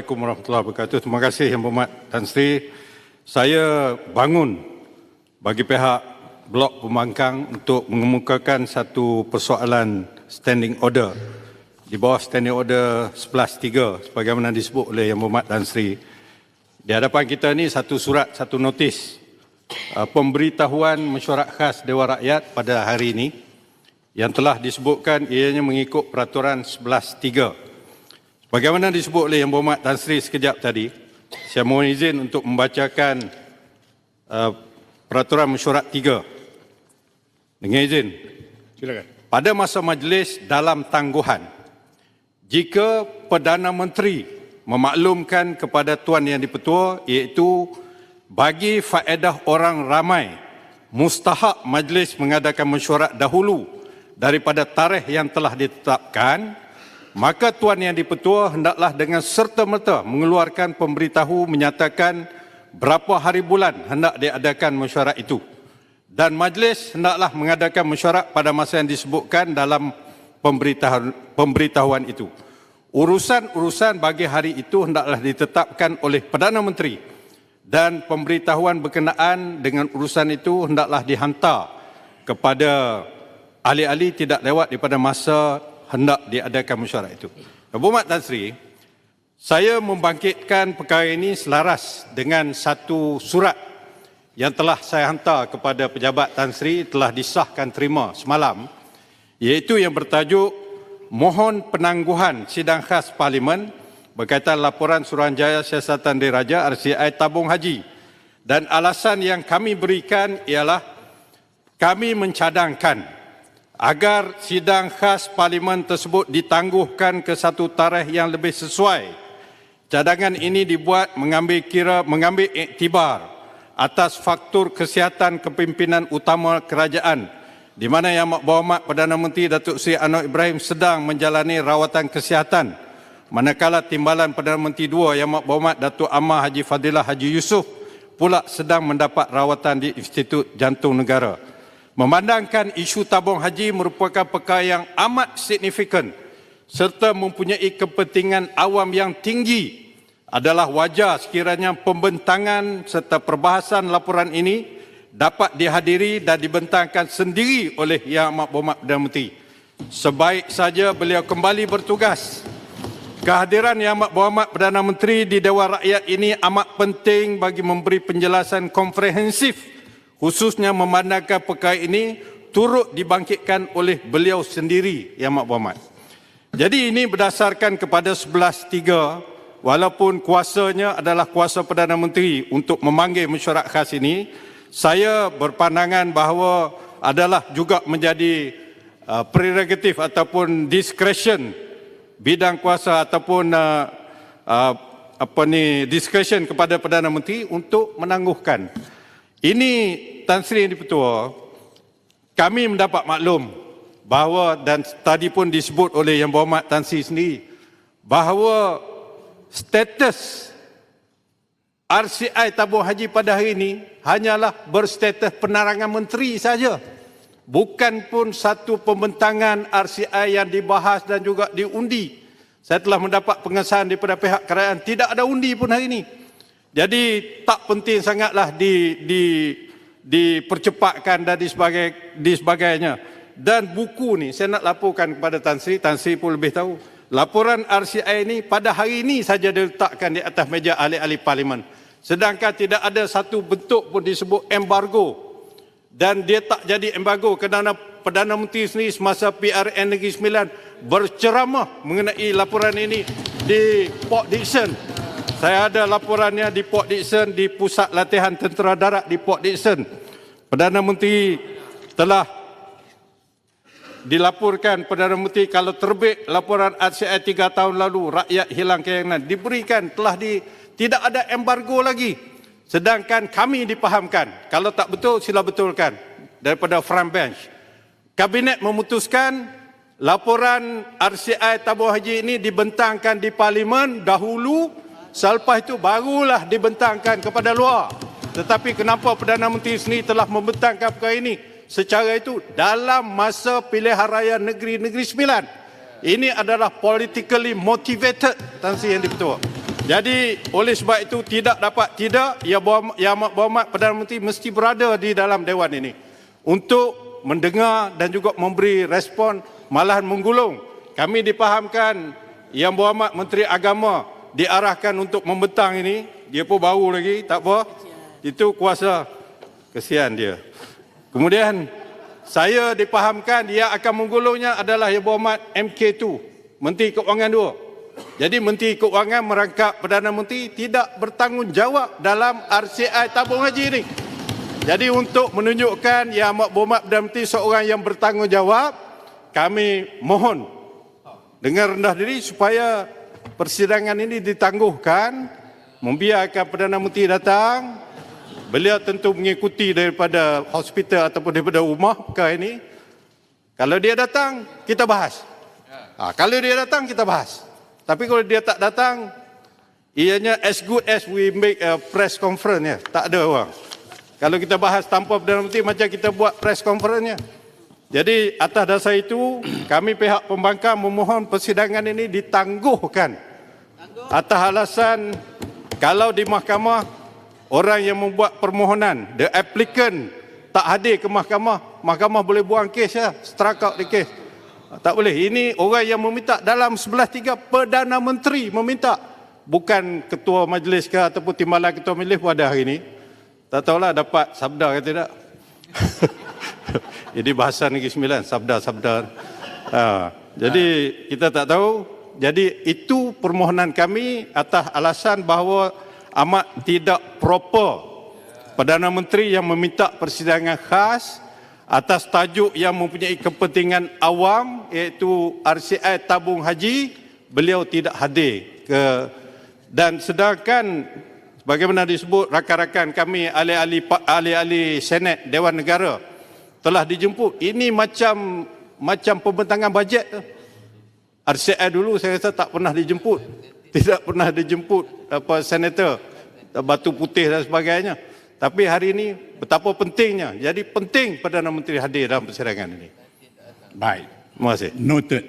Assalamualaikum warahmatullahi wabarakatuh. Terima kasih Yang Berhormat Tan Sri. Saya bangun bagi pihak Blok Pembangkang untuk mengemukakan satu persoalan standing order di bawah standing order 11.3 sebagaimana disebut oleh Yang Berhormat Tan Sri. Di hadapan kita ni satu surat, satu notis pemberitahuan mesyuarat khas Dewan Rakyat pada hari ini yang telah disebutkan ianya mengikut peraturan 11.3. Bagaimana disebut oleh Yang Berhormat Tan Sri sekejap tadi, saya mohon izin untuk membacakan peraturan mesyuarat 3. Dengan izin. Silakan. Pada masa majlis dalam tangguhan, jika Perdana Menteri memaklumkan kepada Tuan Yang di-Pertua iaitu bagi faedah orang ramai, mustahak majlis mengadakan mesyuarat dahulu daripada tarikh yang telah ditetapkan, maka Tuan Yang di-Pertua hendaklah dengan serta-merta mengeluarkan pemberitahu menyatakan berapa hari bulan hendak diadakan mesyuarat itu. Dan majlis hendaklah mengadakan mesyuarat pada masa yang disebutkan dalam pemberitahuan itu. Urusan-urusan bagi hari itu hendaklah ditetapkan oleh Perdana Menteri dan pemberitahuan berkenaan dengan urusan itu hendaklah dihantar kepada ahli-ahli tidak lewat daripada masa hendak diadakan mesyuarat itu. Yang Berhormat Tan Sri, saya membangkitkan perkara ini selaras dengan satu surat yang telah saya hantar kepada pejabat Tan Sri, telah disahkan terima semalam, iaitu yang bertajuk Mohon Penangguhan Sidang Khas Parlimen berkaitan laporan Suruhanjaya Siasatan Diraja RCI Tabung Haji. Dan alasan yang kami berikan ialah kami mencadangkan agar sidang khas parlimen tersebut ditangguhkan ke satu tarikh yang lebih sesuai. Cadangan ini dibuat mengambil iktibar atas faktor kesihatan kepimpinan utama kerajaan di mana Yang Berhormat Perdana Menteri Datuk Seri Anwar Ibrahim sedang menjalani rawatan kesihatan, manakala Timbalan Perdana Menteri II Yang Berhormat Datuk Amar Haji Fadilah Haji Yusof pula sedang mendapat rawatan di Institut Jantung Negara. Memandangkan isu tabung haji merupakan perkara yang amat signifikan serta mempunyai kepentingan awam yang tinggi, adalah wajar sekiranya pembentangan serta perbahasan laporan ini dapat dihadiri dan dibentangkan sendiri oleh Yang Amat Berhormat Perdana Menteri. Sebaik saja beliau kembali bertugas. Kehadiran Yang Amat Berhormat Perdana Menteri di Dewan Rakyat ini amat penting bagi memberi penjelasan komprehensif, khususnya memandangkan perkara ini turut dibangkitkan oleh beliau sendiri, Yang Amat Berhormat. Jadi ini berdasarkan kepada 11.3, walaupun kuasanya adalah kuasa Perdana Menteri untuk memanggil mesyuarat khas ini, saya berpandangan bahawa adalah juga menjadi prerogatif ataupun discretion bidang kuasa ataupun discretion kepada Perdana Menteri untuk menangguhkan. Ini Tan Sri Yang di-Pertua, kami mendapat maklum bahawa, dan tadi pun disebut oleh Yang Berhormat Tan Sri sendiri, bahawa status RCI Tabung Haji pada hari ini hanyalah berstatus penerangan menteri saja. Bukan pun satu pembentangan RCI yang dibahas dan juga diundi. Saya telah mendapat pengesahan daripada pihak kerajaan, tidak ada undi pun hari ini. Jadi tak penting sangatlah dipercepatkan dan sebagainya. Dan buku ni saya nak laporkan kepada Tan Sri pun lebih tahu. Laporan RCI ini pada hari ini saja diletakkan di atas meja ahli-ahli parlimen. Sedangkan tidak ada satu bentuk pun disebut embargo. Dan dia tak jadi embargo kerana Perdana Menteri sendiri semasa PRN Negeri Sembilan berceramah mengenai laporan ini di Port Dickson. Saya ada laporannya di Port Dickson, di Pusat Latihan Tentera Darat di Port Dickson. Perdana Menteri telah dilaporkan, Perdana Menteri kalau terbit laporan RCI 3 tahun lalu, rakyat hilang keyakinan, diberikan, tidak ada embargo lagi. Sedangkan kami dipahamkan, kalau tak betul sila betulkan daripada front bench. Kabinet memutuskan laporan RCI Tabung Haji ini dibentangkan di parlimen dahulu, selepas itu barulah dibentangkan kepada luar. Tetapi kenapa Perdana Menteri sendiri telah membentangkan perkara ini secara itu dalam masa pilihan raya Negeri Sembilan? Ini adalah politically motivated, Tan Sri Yang di-Pertua. Jadi oleh sebab itu Yang Amat Berhormat Perdana Menteri mesti berada di dalam Dewan ini untuk mendengar dan juga memberi respon, malahan menggulung. Kami dipahamkan Yang Berhormat Menteri Agama diarahkan untuk membentang ini. Dia pun baru lagi, tak apa. Itu kuasa, kesian dia. Kemudian saya dipahamkan dia akan menggulungnya adalah Yang Berhormat MK2, Menteri Keuangan 2. Jadi Menteri Keuangan merangkap Perdana Menteri tidak bertanggungjawab dalam RCI tabung haji ini. Jadi untuk menunjukkan Yang Amat Berhormat Perdana Menteri seorang yang bertanggungjawab, kami mohon dengan rendah diri supaya persidangan ini ditangguhkan, membiarkan Perdana Menteri datang. Beliau tentu mengikuti daripada hospital ataupun daripada rumah perkara ini. Kalau dia datang, kita bahas. Kalau dia datang, kita bahas. Tapi kalau dia tak datang, ianya as good as we make a press conference, ya. Tak ada orang. Kalau kita bahas tanpa Perdana Menteri, macam kita buat press conference-nya. Jadi atas dasar itu, kami pihak pembangkang memohon persidangan ini ditangguhkan. Atas alasan, kalau di mahkamah, orang yang membuat permohonan, the applicant, tak hadir ke mahkamah, mahkamah boleh buang kes, ya, strike out the case. Tak boleh. Ini orang yang meminta dalam 11.3 Perdana Menteri meminta. Bukan ketua majlis ke ataupun timbalan ketua majlis pada hari ini. Tak tahulah dapat sabda ke tidak. Ini bahasa Negeri Sembilan, sabda-sabda. Jadi kita tak tahu. Jadi itu permohonan kami atas alasan bahawa amat tidak proper Perdana Menteri yang meminta persidangan khas atas tajuk yang mempunyai kepentingan awam iaitu RCI tabung haji, beliau tidak hadir dan sedangkan bagaimana disebut rakan-rakan kami ahli-ahli Senat Dewan Negara telah dijemput. Ini macam pembentangan bajet tu. RCI dulu saya rasa tak pernah dijemput. Tidak pernah dijemput senator, batu putih dan sebagainya. Tapi hari ini betapa pentingnya. Jadi penting Perdana Menteri hadir dalam persidangan ini. Baik. Terima kasih. Noted.